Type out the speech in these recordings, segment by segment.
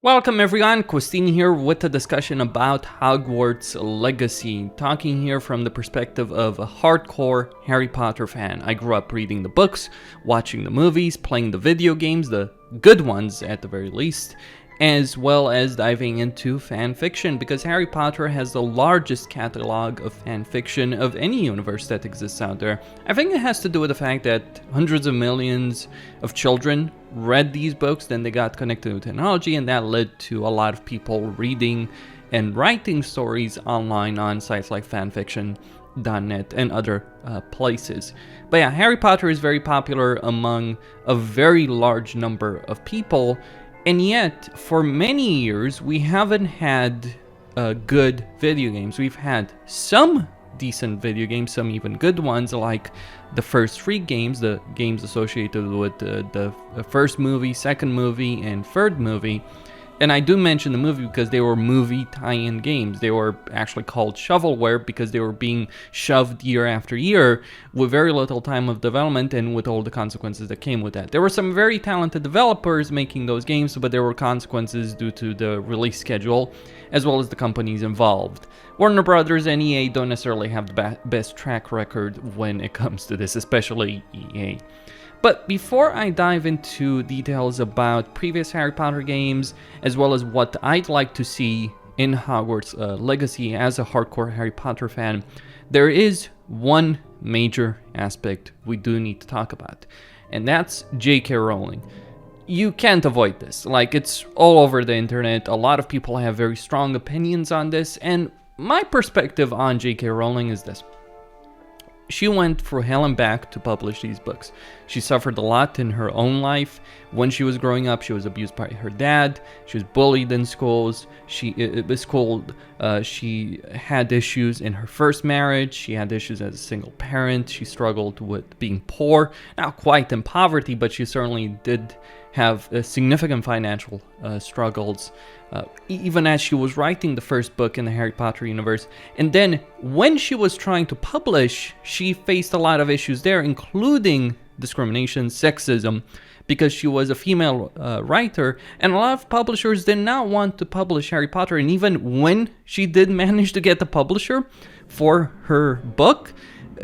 Welcome everyone, Christine here with a discussion about Hogwarts Legacy, talking here from the perspective of a hardcore Harry Potter fan. I grew up reading the books, watching the movies, playing the video games, the good ones at the very least, as well as diving into fan fiction, because Harry Potter has the largest catalog of fan fiction of any universe that exists out there. I think it has to do with the fact that hundreds of millions of children read these books, then they got connected with technology, and that led to a lot of people reading and writing stories online on sites like fanfiction.net and other places. But yeah, Harry Potter is very popular among a very large number of people, and yet for many years we haven't had good video games. We've had some decent video games, some even good ones, like the first three games, the games associated with the first movie, second movie, and third movie. And I do mention the movie because they were movie tie-in games. They were actually called shovelware because they were being shoved year after year with very little time of development and with all the consequences that came with that. There were some very talented developers making those games, but there were consequences due to the release schedule as well as the companies involved. Warner Brothers and EA don't necessarily have the best track record when it comes to this, especially EA. But before I dive into details about previous Harry Potter games, as well as what I'd like to see in Hogwarts Legacy as a hardcore Harry Potter fan, there is one major aspect we do need to talk about, and that's J.K. Rowling. You can't avoid this. Like, it's all over the internet. A lot of people have very strong opinions on this, and my perspective on J.K. Rowling is this. She went through hell and back to publish these books. She suffered a lot in her own life. When she was growing up, she was abused by her dad. She was bullied in schools. She had issues in her first marriage. She had issues as a single parent. She struggled with being poor. Not quite in poverty, but she certainly did have significant financial struggles, even as she was writing the first book in the Harry Potter universe. And then when she was trying to publish, she faced a lot of issues there, including discrimination, sexism, because she was a female writer, and a lot of publishers did not want to publish Harry Potter. And even when she did manage to get the publisher for her book,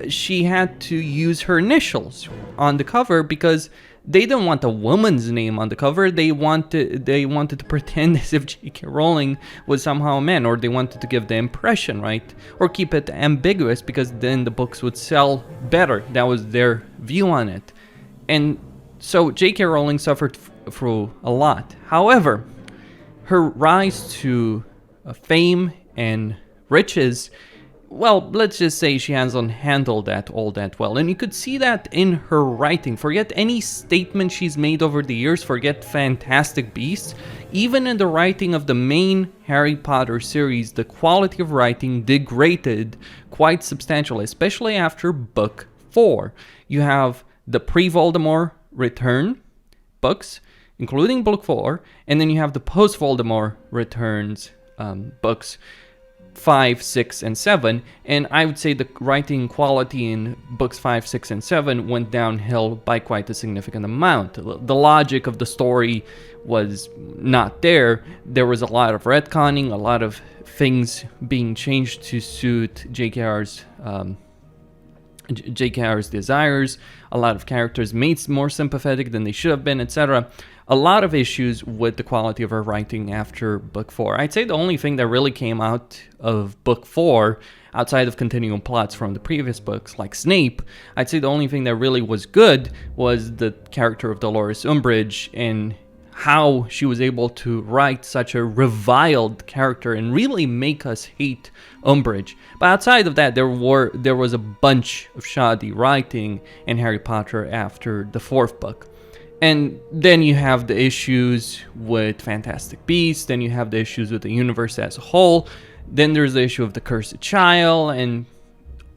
she had to use her initials on the cover because they didn't want a woman's name on the cover. They wanted to pretend as if J.K. Rowling was somehow a man, or they wanted to give the impression, right? Or keep it ambiguous because then the books would sell better. That was their view on it. And so J.K. Rowling suffered through a lot. However, her rise to fame and riches, well, let's just say she hasn't handled that all that well. And you could see that in her writing. Forget any statement she's made over the years, forget Fantastic Beasts. Even in the writing of the main Harry Potter series, the quality of writing degraded quite substantially, especially after book 4. You have the pre-Voldemort Return books, including book 4, and then you have the post-Voldemort Returns books 5, 6, and 7, and I would say the writing quality in books 5, 6, and 7 went downhill by quite a significant amount. The logic of the story was not there. There was a lot of retconning, a lot of things being changed to suit JKR's desires, a lot of characters made more sympathetic than they should have been, etc. A lot of issues with the quality of her writing after book 4. I'd say the only thing that really came out of book 4, outside of continuing plots from the previous books, like Snape, I'd say the only thing that really was good was the character of Dolores Umbridge and how she was able to write such a reviled character and really make us hate Umbridge. But outside of that, there was a bunch of shoddy writing in Harry Potter after the 4th book. And then you have the issues with Fantastic Beasts, then you have the issues with the universe as a whole, then there's the issue of the Cursed Child, and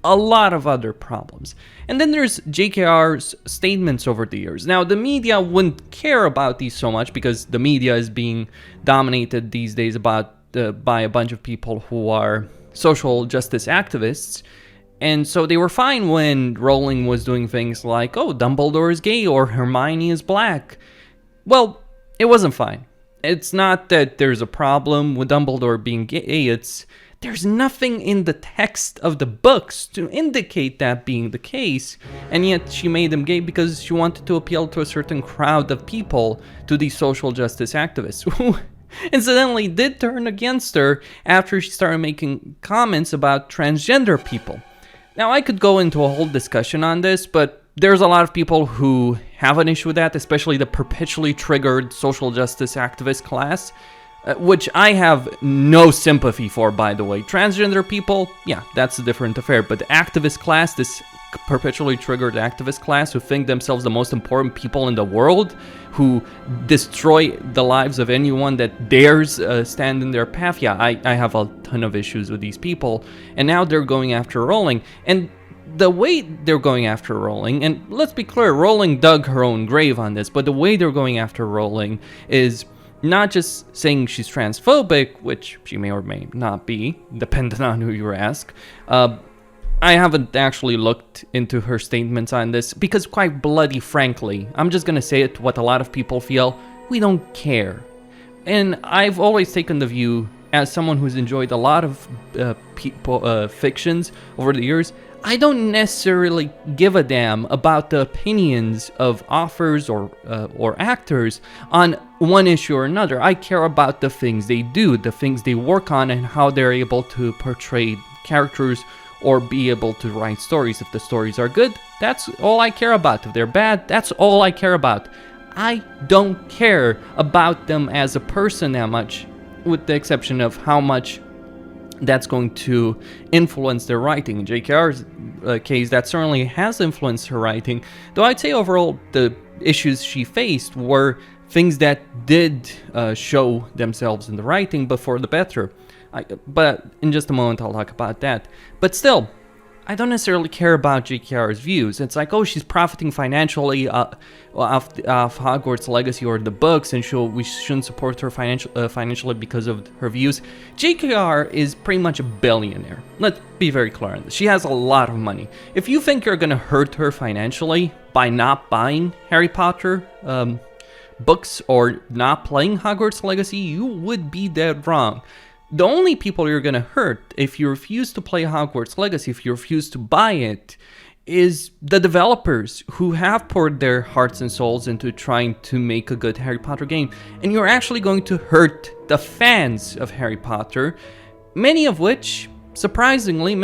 a lot of other problems. And then there's JKR's statements over the years. Now, the media wouldn't care about these so much because the media is being dominated these days by a bunch of people who are social justice activists. And so they were fine when Rowling was doing things like, oh, Dumbledore is gay or Hermione is black. Well, it wasn't fine. It's not that there's a problem with Dumbledore being gay, there's nothing in the text of the books to indicate that being the case, and yet she made him gay because she wanted to appeal to a certain crowd of people, to these social justice activists, who incidentally did turn against her after she started making comments about transgender people. Now, I could go into a whole discussion on this, but there's a lot of people who have an issue with that, especially the perpetually triggered social justice activist class, which I have no sympathy for, by the way. Transgender people, yeah, that's a different affair, but the activist class, this perpetually triggered activist class who think themselves the most important people in the world, who destroy the lives of anyone that dares stand in their path, yeah, I have a ton of issues with these people, and now they're going after Rowling, and the way they're going after Rowling, and let's be clear, Rowling dug her own grave on this, but the way they're going after Rowling is not just saying she's transphobic, which she may or may not be, depending on who you ask. I haven't actually looked into her statements on this, because quite bloody frankly, I'm just gonna say it what a lot of people feel, we don't care. And I've always taken the view, as someone who's enjoyed a lot of fictions over the years, I don't necessarily give a damn about the opinions of authors or actors on one issue or another. I care about the things they do, the things they work on, and how they're able to portray characters or be able to write stories. If the stories are good, that's all I care about. If they're bad, that's all I care about. I don't care about them as a person that much, with the exception of how much that's going to influence their writing. In JKR's case, that certainly has influenced her writing, though I'd say overall the issues she faced were things that did show themselves in the writing, but for the better. But in just a moment I'll talk about that. But still, I don't necessarily care about JKR's views. It's like, oh, she's profiting financially off Hogwarts Legacy or the books, and we shouldn't support her financially because of her views. JKR is pretty much a billionaire. Let's be very clear on this. She has a lot of money. If you think you're gonna hurt her financially by not buying Harry Potter books or not playing Hogwarts Legacy, you would be dead wrong. The only people you're gonna hurt if you refuse to play Hogwarts Legacy, if you refuse to buy it, is the developers who have poured their hearts and souls into trying to make a good Harry Potter game. And you're actually going to hurt the fans of Harry Potter, many of which, surprisingly,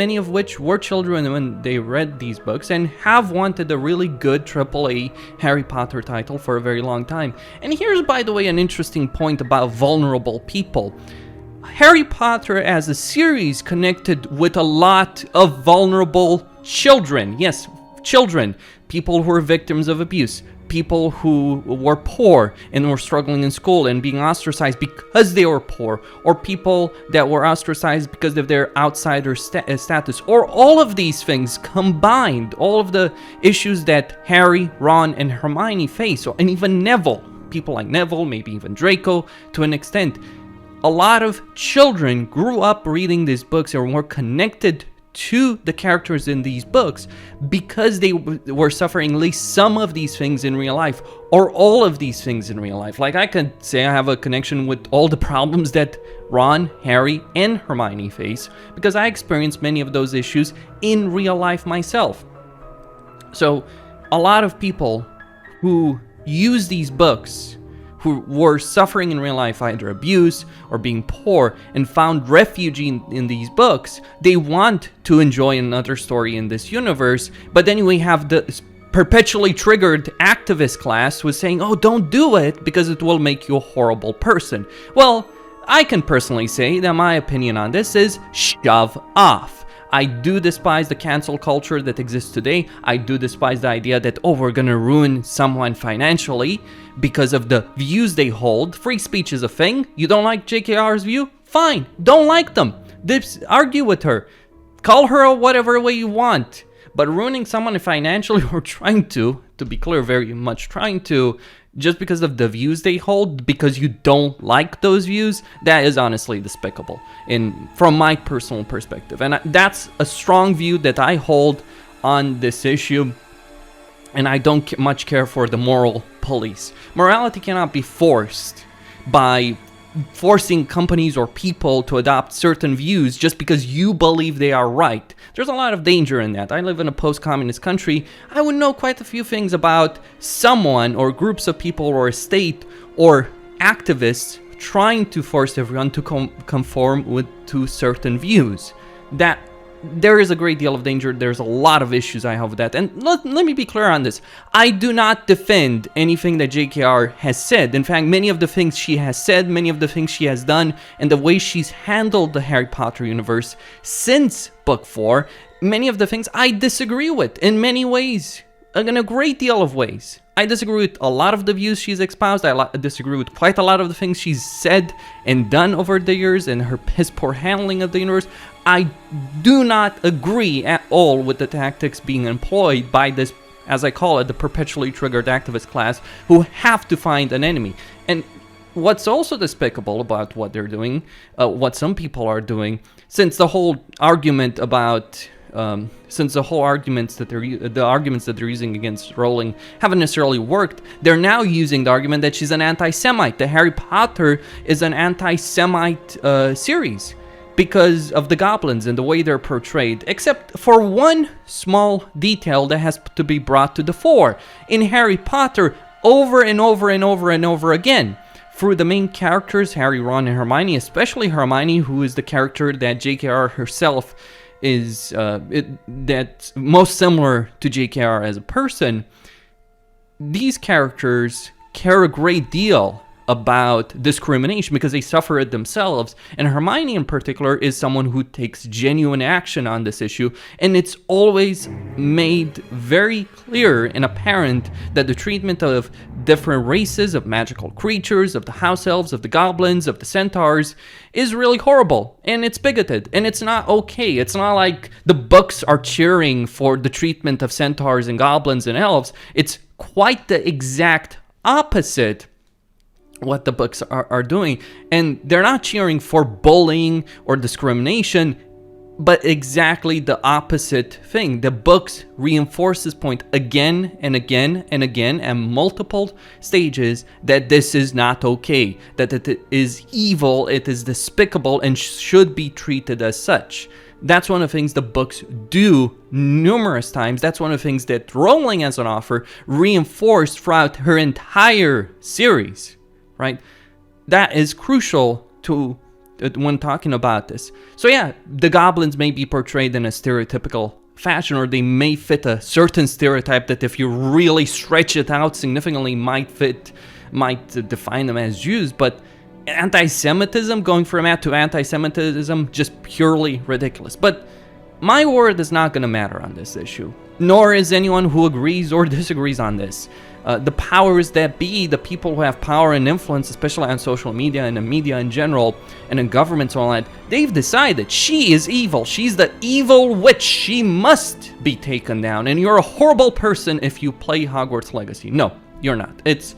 were children when they read these books and have wanted a really good AAA Harry Potter title for a very long time. And here's, by the way, an interesting point about vulnerable people. Harry Potter as a series connected with a lot of vulnerable children. Yes, children. People who were victims of abuse. People who were poor and were struggling in school and being ostracized because they were poor. Or people that were ostracized because of their outsider status. Or all of these things combined. All of the issues that Harry, Ron, and Hermione face. And even Neville. People like Neville, maybe even Draco, to an extent. A lot of children grew up reading these books and were connected to the characters in these books because they were suffering at least some of these things in real life, or all of these things in real life. Like, I could say I have a connection with all the problems that Ron, Harry, and Hermione face because I experienced many of those issues in real life myself. So a lot of people who use these books, who were suffering in real life either abuse or being poor and found refuge in these books, they want to enjoy another story in this universe, but then we have the perpetually triggered activist class who is saying, oh, don't do it because it will make you a horrible person. Well, I can personally say that my opinion on this is shove off. I do despise the cancel culture that exists today. I do despise the idea that, oh, we're gonna ruin someone financially because of the views they hold. Free speech is a thing. You don't like JKR's view? Fine. Don't like them. Argue with her. Call her whatever way you want. But ruining someone financially or trying to be clear, very much trying to, just because of the views they hold, because you don't like those views, that is honestly despicable from my personal perspective. And that's a strong view that I hold on this issue, and I don't much care for the moral police. Morality cannot be forced. by forcing companies or people to adopt certain views just because you believe they are right. There's a lot of danger in that. I live in a post-communist country. I would know quite a few things about someone or groups of people or a state or activists trying to force everyone to conform to certain views. That there is a great deal of danger. There's a lot of issues I have with that. And let me be clear on this. I do not defend anything that JKR has said. In fact, many of the things she has said, many of the things she has done, and the way she's handled the Harry Potter universe since book 4, many of the things I disagree with in many ways. In a great deal of ways. I disagree with a lot of the views she's espoused. I disagree with quite a lot of the things she's said and done over the years and her piss poor handling of the universe. I do not agree at all with the tactics being employed by this, as I call it, the perpetually triggered activist class who have to find an enemy. And what's also despicable about what they're doing, what some people are doing, since the whole argument about the arguments that they're using against Rowling haven't necessarily worked, they're now using the argument that she's an anti-Semite. The Harry Potter is an anti-Semite series because of the goblins and the way they're portrayed, except for one small detail that has to be brought to the fore. In Harry Potter, over and over and over and over again, through the main characters, Harry, Ron, and Hermione, especially Hermione, who is the character that JKR herself is that's most similar to JKR as a person, these characters care a great deal about discrimination because they suffer it themselves. And Hermione in particular is someone who takes genuine action on this issue, and it's always made very clear and apparent that the treatment of different races, of magical creatures, of the house elves, of the goblins, of the centaurs, is really horrible, and it's bigoted, and it's not okay. It's not like the books are cheering for the treatment of centaurs and goblins and elves. It's quite the exact opposite what the books are doing. And they're not cheering for bullying or discrimination, but exactly the opposite thing. The books reinforce this point again and again and again at multiple stages that this is not okay, that it is evil, it is despicable, and should be treated as such. That's one of the things the books do numerous times. That's one of the things that Rowling as an author reinforced throughout her entire series. Right? That is crucial to when talking about this. So yeah, the goblins may be portrayed in a stereotypical fashion, or they may fit a certain stereotype that if you really stretch it out significantly might define them as Jews, but anti-Semitism, going from that to anti-Semitism, just purely ridiculous. But my word is not going to matter on this issue, nor is anyone who agrees or disagrees on this. The powers that be, the people who have power and influence, especially on social media and in media in general, and in governments and all that, they've decided she is evil. She's the evil witch. She must be taken down. And you're a horrible person if you play Hogwarts Legacy. No, you're not. It's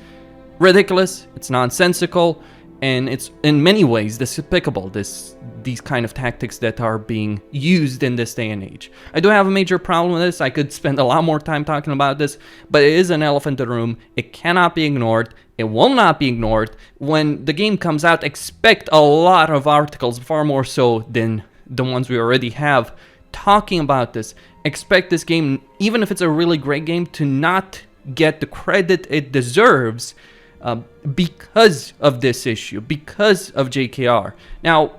ridiculous. It's nonsensical. And it's in many ways despicable, these kind of tactics that are being used in this day and age. I do have a major problem with this. I could spend a lot more time talking about this, but it is an elephant in the room. It cannot be ignored. It will not be ignored. When the game comes out, expect a lot of articles, far more so than the ones we already have, talking about this. Expect this game, even if it's a really great game, to not get the credit it deserves because of this issue, because of JKR. Now,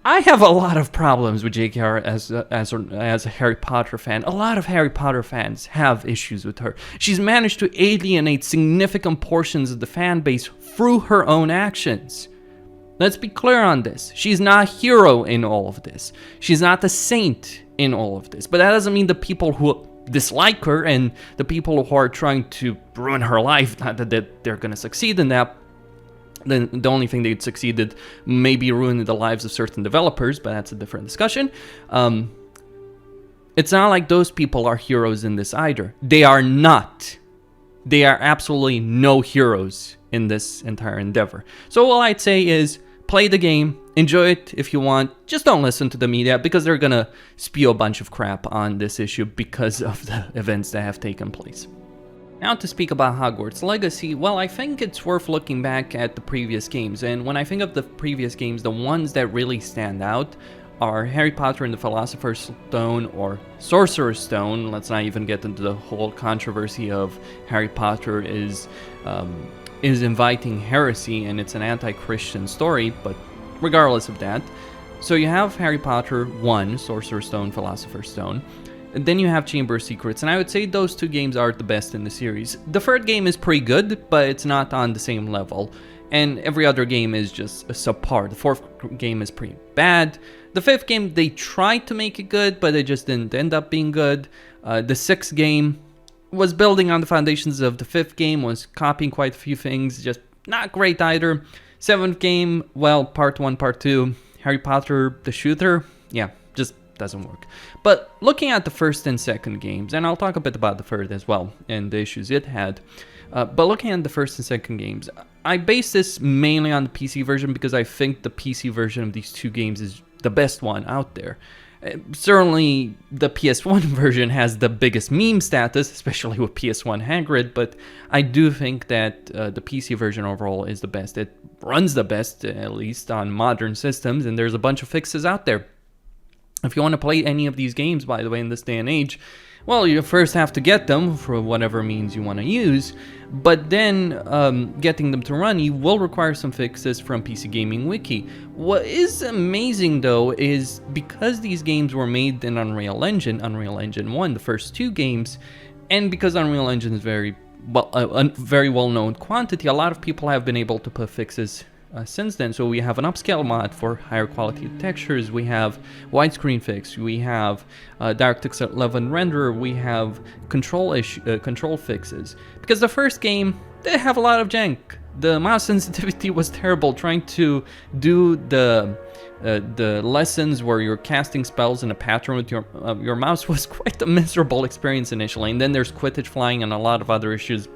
I have a lot of problems with JKR as a Harry Potter fan. A lot of Harry Potter fans have issues with her. She's managed to alienate significant portions of the fan base through her own actions. Let's be clear on this. She's not a hero in all of this. She's not a saint in all of this. But that doesn't mean the people who dislike her and the people who are trying to ruin her life, not that they're going to succeed in that. Then the only thing they'd succeeded maybe ruining the lives of certain developers, but that's a different discussion. It's not like those people are heroes in this either. They are not. They are absolutely no heroes in this entire endeavor. So all I'd say is play the game, enjoy it if you want. Just don't listen to the media because they're going to spew a bunch of crap on this issue because of the events that have taken place. Now to speak about Hogwarts Legacy, well, I think it's worth looking back at the previous games, and when I think of the previous games, the ones that really stand out are Harry Potter and the Philosopher's Stone or Sorcerer's Stone. Let's not even get into the whole controversy of Harry Potter is inviting heresy and it's an anti-Christian story, but regardless of that. So you have Harry Potter 1, Sorcerer's Stone, Philosopher's Stone. And then you have Chamber of Secrets, and I would say those two games are the best in the series. The third game is pretty good, but it's not on the same level. And every other game is just a subpar. The fourth game is pretty bad. The fifth game, they tried to make it good, but it just didn't end up being good. The sixth game was building on the foundations of the fifth game, was copying quite a few things, just not great either. Seventh game, well, part 1, part 2, Harry Potter, the shooter, yeah, just doesn't work. But looking at the first and second games, and I'll talk a bit about the third as well, and the issues it had, but looking at the first and second games, I base this mainly on the PC version because I think the PC version of these two games is the best one out there. Certainly, the PS1 version has the biggest meme status, especially with PS1 Hagrid, but I do think that the PC version overall is the best. It runs the best, at least on modern systems, and there's a bunch of fixes out there. If you want to play any of these games, by the way, in this day and age, well, you first have to get them for whatever means you want to use, but then getting them to run, you will require some fixes from PC Gaming Wiki. What is amazing, though, is because these games were made in Unreal Engine 1, the first two games, and because Unreal Engine is very well-known quantity, a lot of people have been able to put fixes since then. So we have an upscale mod for higher quality textures, we have widescreen fix, we have DirectX 11 renderer, we have control fixes. Because the first game did have a lot of jank. The mouse sensitivity was terrible. Trying to do the lessons where you're casting spells in a pattern with your mouse was quite a miserable experience initially. And then there's Quidditch flying and a lot of other issues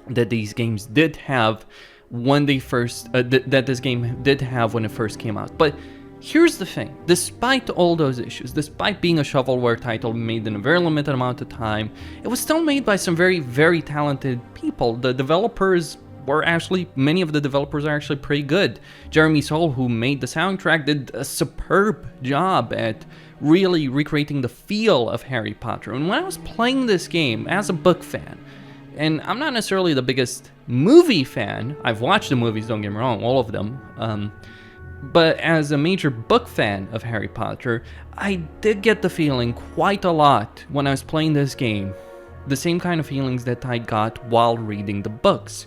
that these games did have when they first that this game did have when it first came out. But here's the thing: despite all those issues, despite being a shovelware title made in a very limited amount of time, it was still made by some very, very talented people. The developers were actually, many of the developers are actually pretty good. Jeremy Soule, who made the soundtrack, did a superb job at really recreating the feel of Harry Potter. And when I was playing this game as a book fan, and I'm not necessarily the biggest movie fan, I've watched the movies, don't get me wrong, all of them, but as a major book fan of Harry Potter, I did get the feeling quite a lot when I was playing this game, the same kind of feelings that I got while reading the books.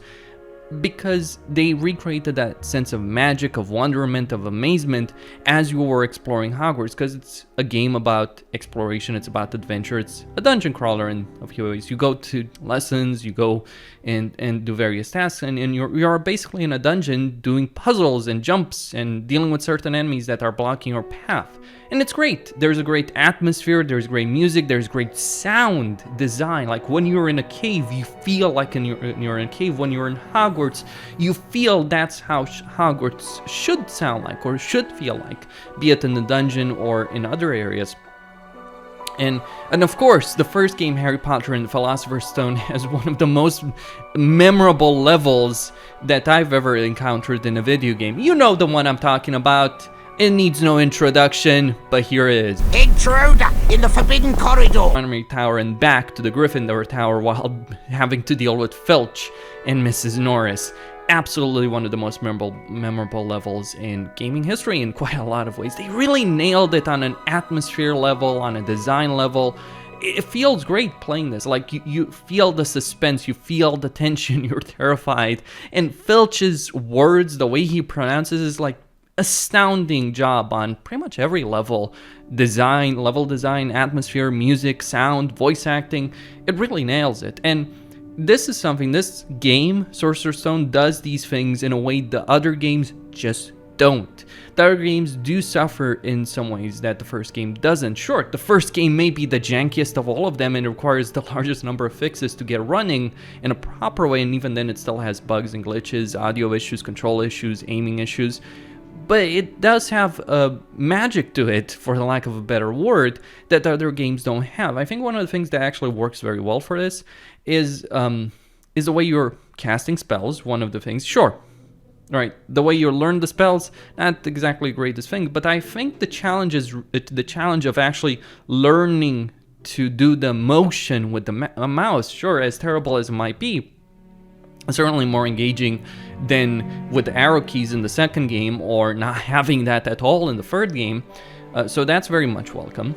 Because they recreated that sense of magic, of wonderment, of amazement as you were exploring Hogwarts, because it's a game about exploration, it's about adventure, it's a dungeon crawler in a few ways. You go to lessons, you go and do various tasks, and you're basically in a dungeon doing puzzles and jumps and dealing with certain enemies that are blocking your path. And it's great. There's a great atmosphere, there's great music, there's great sound design. Like when you're in a cave, you feel like you're in a cave. When you're in Hogwarts, you feel that's how Hogwarts should sound like or should feel like, be it in the dungeon or in other areas. And of course, the first game, Harry Potter and the Philosopher's Stone, has one of the most memorable levels that I've ever encountered in a video game. You know the one I'm talking about. It needs no introduction, but here it is. Intruder in the Forbidden Corridor! Armory Tower and back to the Gryffindor Tower while having to deal with Filch and Mrs. Norris. Absolutely one of the most memorable levels in gaming history in quite a lot of ways. They really nailed it on an atmosphere level, on a design level. It feels great playing this. Like, you feel the suspense, you feel the tension, you're terrified. And Filch's words, the way he pronounces is like astounding job on pretty much every level design, atmosphere, music, sound, voice acting. It really nails it. And this is something, this game, Sorcerer's Stone, does these things in a way the other games just don't. The other games do suffer in some ways that the first game doesn't. Sure, the first game may be the jankiest of all of them and it requires the largest number of fixes to get running in a proper way, and even then it still has bugs and glitches, audio issues, control issues, aiming issues. but it does have a magic to it, for the lack of a better word, that the other games don't have. I think one of the things that actually works very well for this is the way you're casting spells. One of the things, sure, right, the way you learn the spells, not exactly the greatest thing, but I think the challenge is the challenge of actually learning to do the motion with the mouse. Sure, as terrible as it might be, certainly more engaging than with the arrow keys in the second game, or not having that at all in the third game. So that's very much welcome.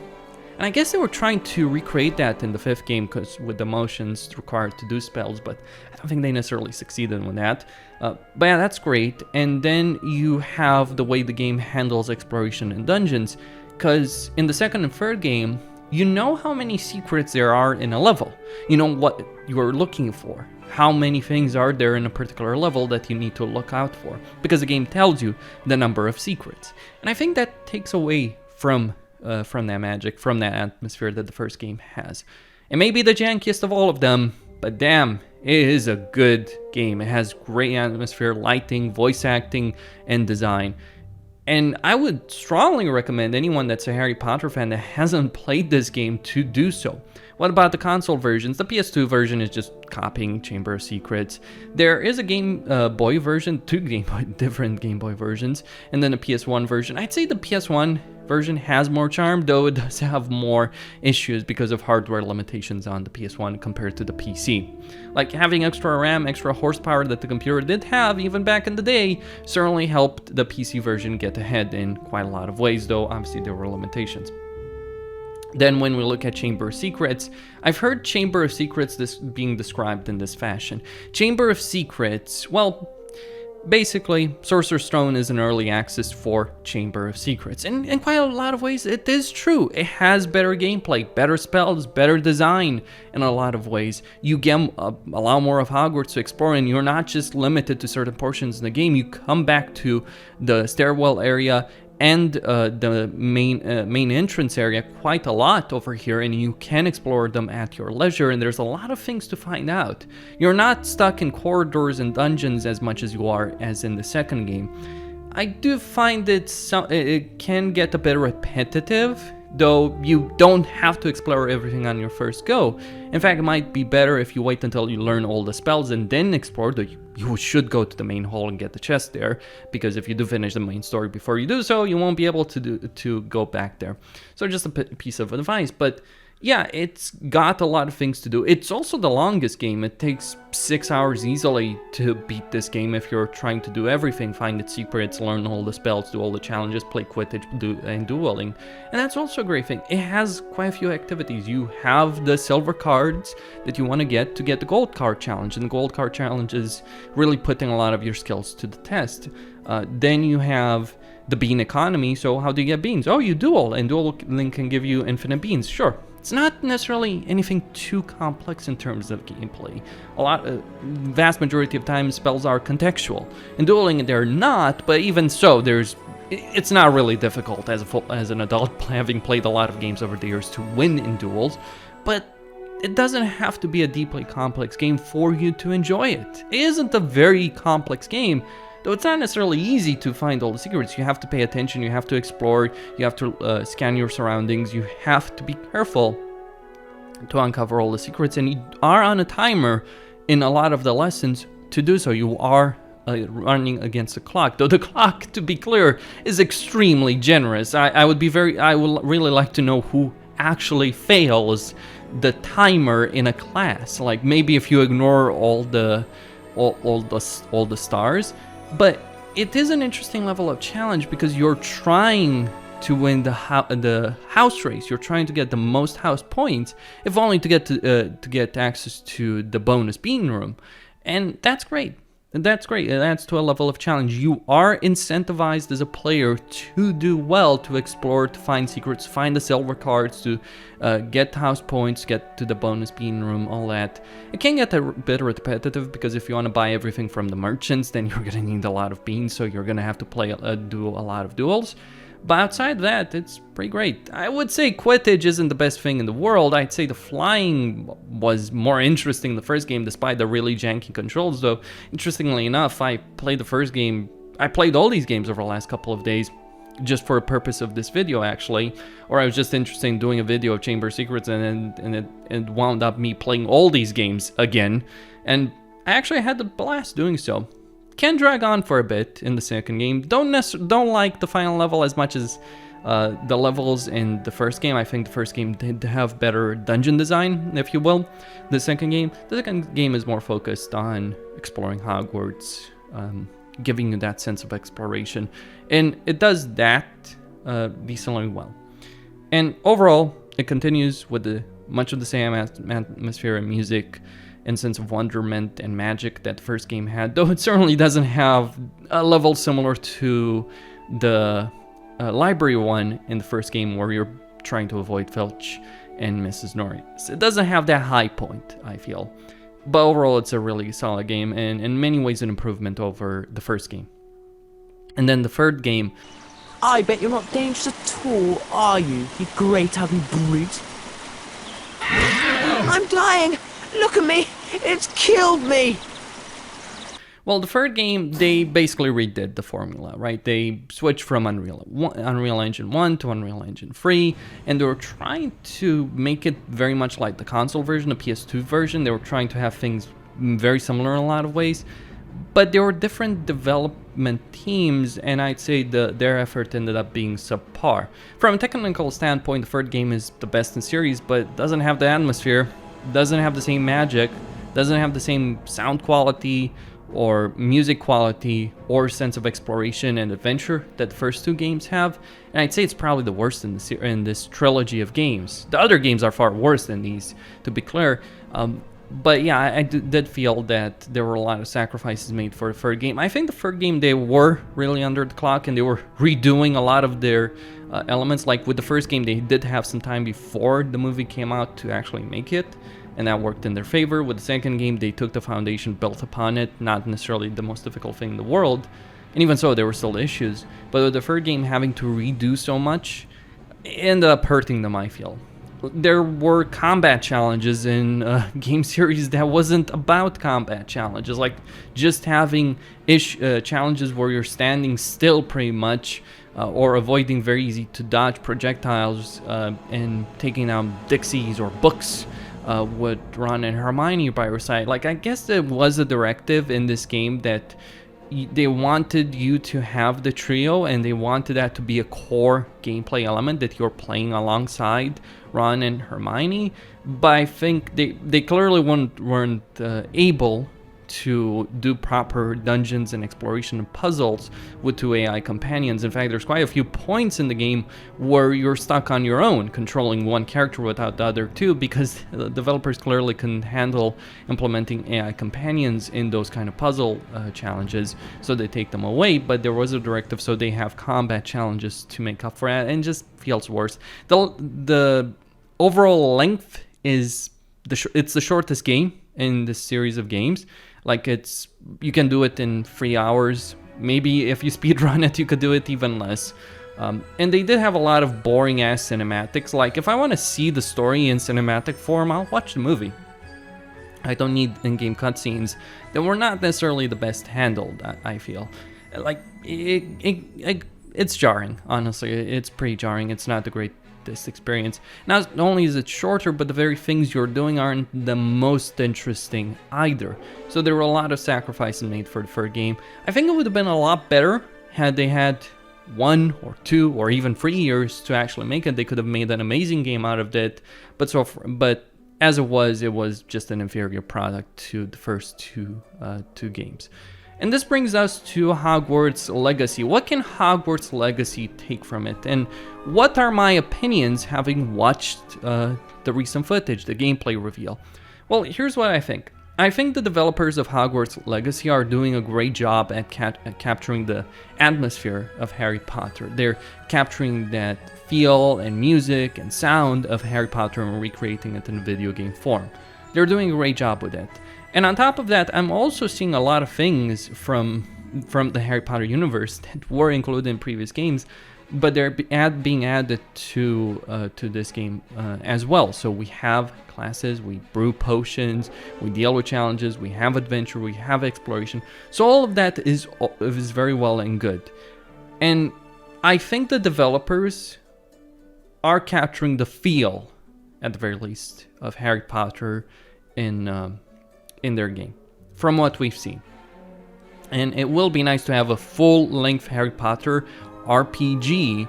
And I guess they were trying to recreate that in the fifth game, because with the motions required to do spells, but I don't think they necessarily succeeded with that. But yeah, that's great. And then you have the way the game handles exploration in dungeons, because in the second and third game, you know how many secrets there are in a level. You know what you're looking for. How many things are there in a particular level that you need to look out for, because the game tells you the number of secrets. And I think that takes away from that magic, from that atmosphere that the first game has. It may be the jankiest of all of them, but damn, it is a good game. It has great atmosphere, lighting, voice acting, and design. And I would strongly recommend anyone that's a Harry Potter fan that hasn't played this game to do so. What about the console versions? The PS2 version is just copying Chamber of Secrets. There is a Game Boy version, different Game Boy versions, and then a PS1 version. I'd say the PS1 version has more charm, though it does have more issues because of hardware limitations on the PS1 compared to the PC. Like having extra RAM, extra horsepower that the computer did have even back in the day certainly helped the PC version get ahead in quite a lot of ways, though obviously there were limitations. Then when we look at Chamber of Secrets, I've heard Chamber of Secrets being described in this fashion. Chamber of Secrets, well, basically, Sorcerer's Stone is an early access for Chamber of Secrets. And in quite a lot of ways, it is true. It has better gameplay, better spells, better design in a lot of ways. You get a lot more of Hogwarts to explore, and you're not just limited to certain portions in the game. You come back to the stairwell area and the main entrance area quite a lot over here, and you can explore them at your leisure, and there's a lot of things to find out. You're not stuck in corridors and dungeons as much as you are as in the second game. I do find it can get a bit repetitive, though you don't have to explore everything on your first go. In fact, it might be better if you wait until you learn all the spells and then explore. You should go to the main hall and get the chest there, because if you do finish the main story before you do so, you won't be able to go back there. So just a piece of advice, but yeah, it's got a lot of things to do. It's also the longest game. It takes 6 hours easily to beat this game if you're trying to do everything, find its secrets, learn all the spells, do all the challenges, play Quidditch, and dueling. And that's also a great thing. It has quite a few activities. You have the silver cards that you want to get the gold card challenge, and the gold card challenge is really putting a lot of your skills to the test. Then you have the bean economy. So how do you get beans? Oh, you duel, and dueling can give you infinite beans. Sure. It's not necessarily anything too complex in terms of gameplay. Vast majority of times spells are contextual. In dueling, they're not, but even so, it's not really difficult as an adult having played a lot of games over the years to win in duels. But it doesn't have to be a deeply complex game for you to enjoy it. It isn't a very complex game, though it's not necessarily easy to find all the secrets. You have to pay attention, you have to explore, you have to scan your surroundings, you have to be careful to uncover all the secrets, and you are on a timer in a lot of the lessons to do so. You are running against the clock, though the clock, to be clear, is extremely generous. I would really like to know who actually fails the timer in a class. Like maybe if you ignore all the stars. But it is an interesting level of challenge because you're trying to win the house race. You're trying to get the most house points, if only to get access to the bonus bean room, and that's great. That's great. It adds to a level of challenge. You are incentivized as a player to do well, to explore, to find secrets, find the silver cards, to get house points, get to the bonus bean room, all that. It can get a bit repetitive because if you want to buy everything from the merchants, then you're going to need a lot of beans, so you're going to have to do a lot of duels. But outside of that, it's pretty great. I would say Quidditch isn't the best thing in the world. I'd say the flying was more interesting in the first game, despite the really janky controls, though. Interestingly enough, I played the first game I played all these games over the last couple of days, just for the purpose of this video actually, or I was just interested in doing a video of Chamber Secrets, and it wound up me playing all these games again, and I actually had a blast doing so. Can drag on for a bit in the second game. Don't like the final level as much as the levels in the first game. I think the first game did have better dungeon design, if you will. The second game is more focused on exploring Hogwarts, giving you that sense of exploration, and it does that decently well. And overall, it continues with much of the same atmosphere and music and sense of wonderment and magic that the first game had, though it certainly doesn't have a level similar to the library one in the first game, where you're trying to avoid Filch and Mrs. Norris. It doesn't have that high point, I feel. But overall, it's a really solid game, and in many ways an improvement over the first game. And then the third game... I bet you're not dangerous at all, are you great ugly brute? I'm dying! Look at me! It's killed me! Well, the third game, they basically redid the formula, right? They switched from Unreal Engine 1 to Unreal Engine 3, and they were trying to make it very much like the console version, the PS2 version. They were trying to have things very similar in a lot of ways, but there were different development teams, and I'd say their effort ended up being subpar. From a technical standpoint, the third game is the best in series, but doesn't have the atmosphere, doesn't have the same magic, doesn't have the same sound quality or music quality or sense of exploration and adventure that the first two games have. And I'd say it's probably the worst in this trilogy of games. The other games are far worse than these, to be clear. But yeah, I did feel that there were a lot of sacrifices made for the third game. I think the third game, they were really under the clock, and they were redoing a lot of their elements. Like with the first game, they did have some time before the movie came out to actually make it, and that worked in their favor. With the second game, they took the foundation, built upon it, not necessarily the most difficult thing in the world, and even so, there were still issues. But with the third game having to redo so much, it ended up hurting them, I feel. There were combat challenges in a game series that wasn't about combat challenges, like just having challenges where you're standing still pretty much, or avoiding very easy to dodge projectiles and taking out Dixies or books with Ron and Hermione by your side. Like, I guess there was a directive in this game that they wanted you to have the trio, and they wanted that to be a core gameplay element that you're playing alongside Ron and Hermione. But I think they clearly weren't able to do proper dungeons and exploration and puzzles with two AI companions. In fact, there's quite a few points in the game where you're stuck on your own, controlling one character without the other two, because the developers clearly couldn't handle implementing AI companions in those kind of puzzle challenges, so they take them away. But there was a directive, so they have combat challenges to make up for that, and it just feels worse. The overall length is it's the shortest game in this series of games. Like, you can do it in 3 hours. Maybe if you speedrun it, you could do it even less. And they did have a lot of boring ass cinematics. Like, if I want to see the story in cinematic form, I'll watch the movie. I don't need in-game cutscenes that were not necessarily the best handled, I feel. Like, it's jarring, honestly. It's pretty jarring. It's not the greatest experience. Not only is it shorter, but the very things you're doing aren't the most interesting either. So there were a lot of sacrifices made for the third game. I think it would have been a lot better had they had 1 or 2 or even 3 years to actually make it. They could have made an amazing game out of it. But as it was just an inferior product to the first two games. And this brings us to Hogwarts Legacy. What can Hogwarts Legacy take from it? And what are my opinions having watched the recent footage, the gameplay reveal? Well, here's what I think. I think the developers of Hogwarts Legacy are doing a great job at capturing the atmosphere of Harry Potter. They're capturing that feel and music and sound of Harry Potter and recreating it in video game form. They're doing a great job with it. And on top of that, I'm also seeing a lot of things from from the Harry Potter universe that were included in previous games, but they're being added to this game as well. So we have classes, we brew potions, we deal with challenges, we have adventure, we have exploration. So all of that is very well and good. And I think the developers are capturing the feel, at the very least, of Harry Potter in their game, from what we've seen. And it will be nice to have a full-length Harry Potter RPG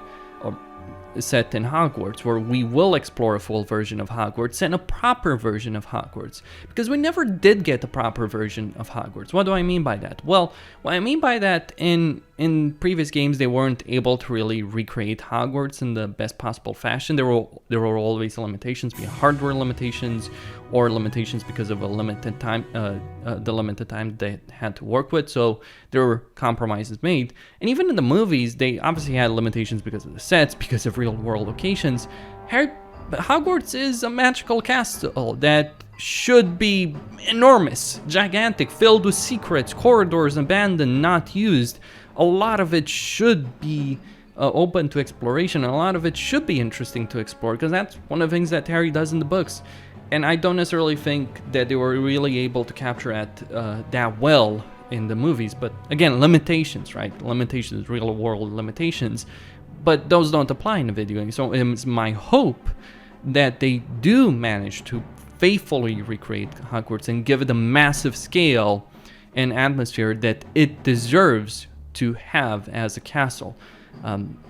set in Hogwarts, where we will explore a full version of Hogwarts and a proper version of Hogwarts, because we never did get a proper version of Hogwarts. What do I mean by that? Well, what I mean by that, in previous games, they weren't able to really recreate Hogwarts in the best possible fashion. There were always limitations, be it hardware limitations or limitations because of a limited time, the limited time they had to work with. So there were compromises made, and even in the movies, they obviously had limitations because of the sets, because of real-world locations. Hogwarts is a magical castle that should be enormous, gigantic, filled with secrets, corridors abandoned, not used. A lot of it should be open to exploration, and a lot of it should be interesting to explore, because that's one of the things that Harry does in the books. And I don't necessarily think that they were really able to capture that well in the movies. But again, limitations, right? Limitations, real world limitations. But those don't apply in the video game. So it's my hope that they do manage to faithfully recreate Hogwarts and give it a massive scale and atmosphere that it deserves to have as a castle.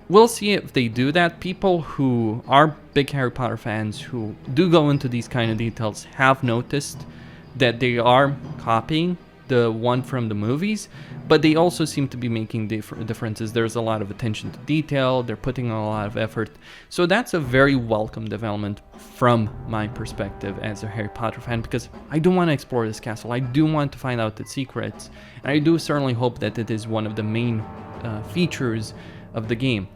We'll see if they do that. People who are big Harry Potter fans who do go into these kind of details have noticed that they are copying the one from the movies, but they also seem to be making differences. There's a lot of attention to detail, they're putting a lot of effort. So that's a very welcome development from my perspective as a Harry Potter fan, because I do want to explore this castle. I do want to find out its secrets, and I do certainly hope that it is one of the main features of the game.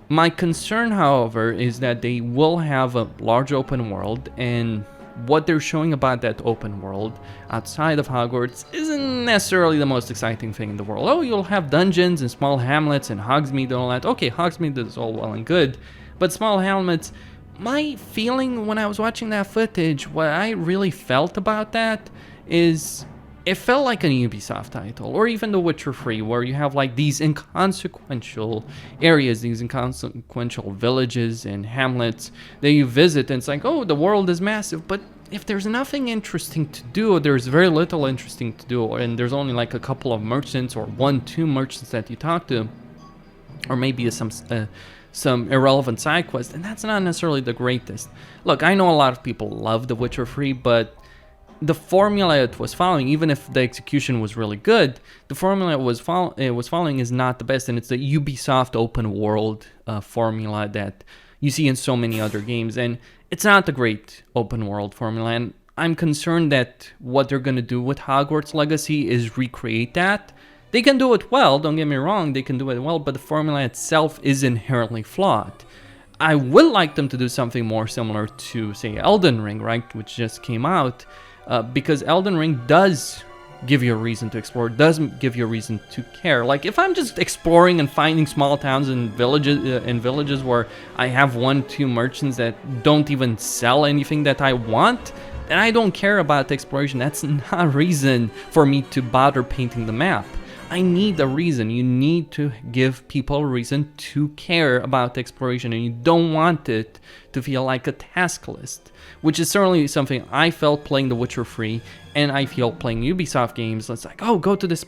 My concern, however, is that they will have a large open world, and what they're showing about that open world outside of Hogwarts isn't necessarily the most exciting thing in the world. Oh, you'll have dungeons and small hamlets and Hogsmeade and all that. Okay, Hogsmeade is all well and good, but small hamlets, my feeling when I was watching that footage, what I really felt about that is it felt like a Ubisoft title, or even The Witcher 3, where you have like these inconsequential areas, these inconsequential villages and hamlets that you visit, and it's like, oh, the world is massive, but if there's nothing interesting to do, there's very little interesting to do, and there's only like a couple of merchants or 1-2 merchants that you talk to, or maybe some irrelevant side quest, and that's not necessarily the greatest. Look, I know a lot of people love The Witcher 3, but the formula it was following, even if the execution was really good, the formula it was following is not the best, and it's the Ubisoft open world formula that you see in so many other games, and it's not the great open world formula. And I'm concerned that what they're going to do with Hogwarts Legacy is recreate that. They can do it well, don't get me wrong, they can do it well, but the formula itself is inherently flawed. I would like them to do something more similar to, say, Elden Ring, right, which just came out. Because Elden Ring does give you a reason to explore, doesn't give you a reason to care. Like, if I'm just exploring and finding small towns and villages where I have 1-2 merchants that don't even sell anything that I want, then I don't care about the exploration. That's not a reason for me to bother painting the map. I need a reason. You need to give people a reason to care about the exploration, and you don't want it to feel like a task list, which is certainly something I felt playing The Witcher 3, and I feel playing Ubisoft games. It's like, oh, go to this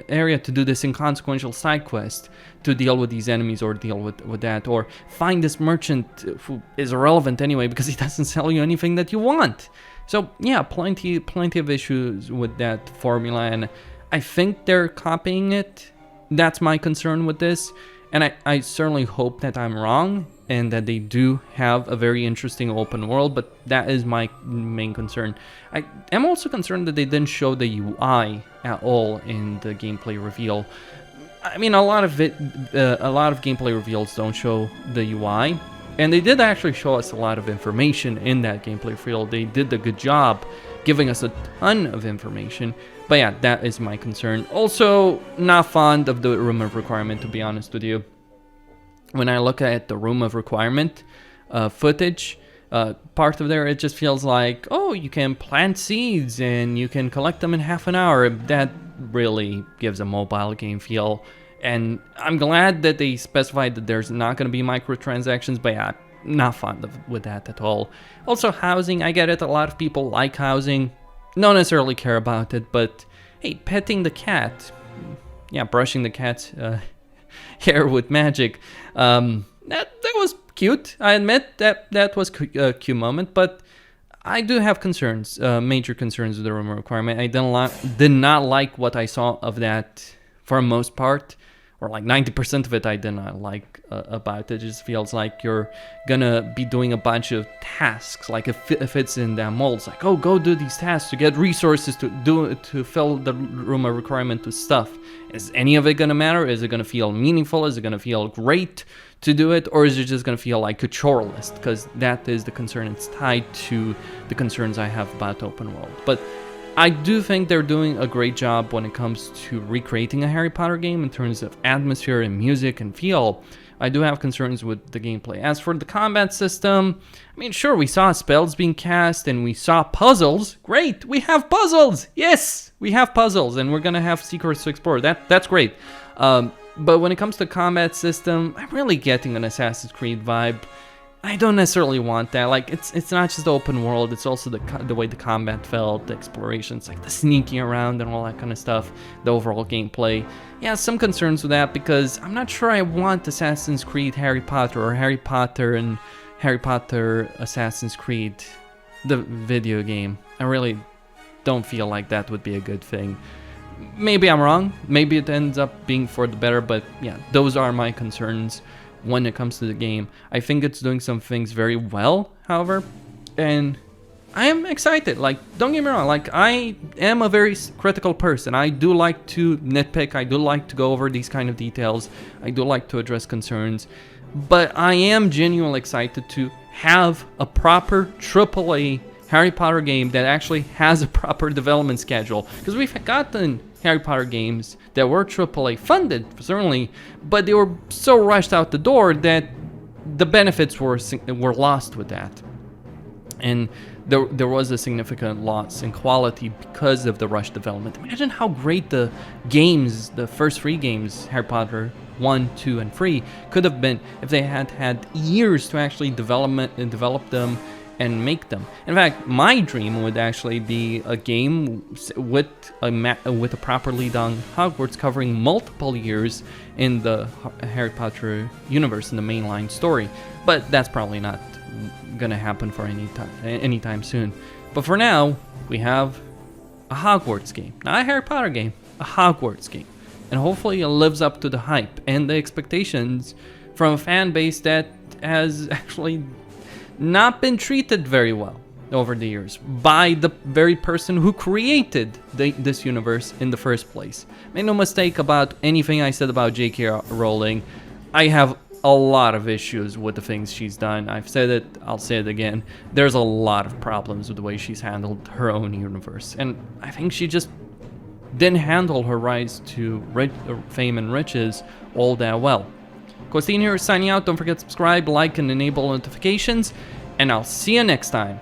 area to do this inconsequential side quest, to deal with these enemies or deal with that, or find this merchant who is irrelevant anyway because he doesn't sell you anything that you want. So yeah, plenty of issues with that formula, and I think they're copying it. That's my concern with this, and I certainly hope that I'm wrong and that they do have a very interesting open world, but that is my main concern. I am also concerned that they didn't show the UI at all in the gameplay reveal. I mean, a lot of gameplay reveals don't show the UI, and they did actually show us a lot of information in that gameplay reveal. They did a good job giving us a ton of information, But yeah, that is my concern. Also, not fond of the room of requirement, to be honest with you. When I look at the room of requirement footage, part of there, it just feels like, oh, you can plant seeds and you can collect them in half an hour. That really gives a mobile game feel. And I'm glad that they specified that there's not going to be microtransactions, but yeah, not fond with that at all. Also, housing, I get it, a lot of people like housing, don't necessarily care about it, but hey, petting the cat, yeah, brushing the cat's hair with magic, that was cute. I admit that was a cute moment, but I do have concerns, major concerns with the room requirement. I did not like what I saw of that for the most part, or like 90% of it I did not like about it. It just feels like you're gonna be doing a bunch of tasks, like if it fits in that mold. It's like, oh, go do these tasks to get resources to fill the room of requirement with stuff. Is any of it gonna matter? Is it gonna feel meaningful? Is it gonna feel great to do it? Or is it just gonna feel like a chore list? Because that is the concern. It's tied to the concerns I have about open world. But I do think they're doing a great job when it comes to recreating a Harry Potter game in terms of atmosphere and music and feel. I do have concerns with the gameplay. As for the combat system, I mean, sure, we saw spells being cast and we saw puzzles. Great, we have puzzles! Yes, we have puzzles and we're gonna have secrets to explore. That's great. But when it comes to combat system, I'm really getting an Assassin's Creed vibe. I don't necessarily want that. Like, it's not just the open world, it's also the way the combat felt, the exploration, it's like the sneaking around and all that kind of stuff, the overall gameplay. Yeah, some concerns with that because I'm not sure I want Assassin's Creed Harry Potter or Harry Potter and Harry Potter Assassin's Creed, the video game. I really don't feel like that would be a good thing. Maybe I'm wrong, maybe it ends up being for the better, but yeah, those are my concerns when it comes to the game. I think it's doing some things very well, however, and I am excited. Like, don't get me wrong, like, I am a very critical person. I do like to nitpick, I do like to go over these kind of details, I do like to address concerns, but I am genuinely excited to have a proper AAA Harry Potter game that actually has a proper development schedule, because we've gotten Harry Potter games that were AAA funded, certainly, but they were so rushed out the door that the benefits were lost with that. And there was a significant loss in quality because of the rushed development. Imagine how great the games, the first 3 games, Harry Potter 1, 2, and 3, could have been if they had had years to actually develop them and make them. In fact, my dream would actually be a game with a properly done Hogwarts covering multiple years in the Harry Potter universe, in the mainline story. But that's probably not gonna happen for anytime soon. But for now, we have a Hogwarts game, not a Harry Potter game, a Hogwarts game, and hopefully it lives up to the hype and the expectations from a fan base that has actually not been treated very well over the years by the very person who created this universe in the first place. Make no mistake about anything I said about J.K. Rowling. I have a lot of issues with the things she's done. I've said it, I'll say it again. There's a lot of problems with the way she's handled her own universe, and I think she just didn't handle her rise to fame and riches all that well. Costin here signing out. Don't forget to subscribe, like, and enable notifications, and I'll see you next time.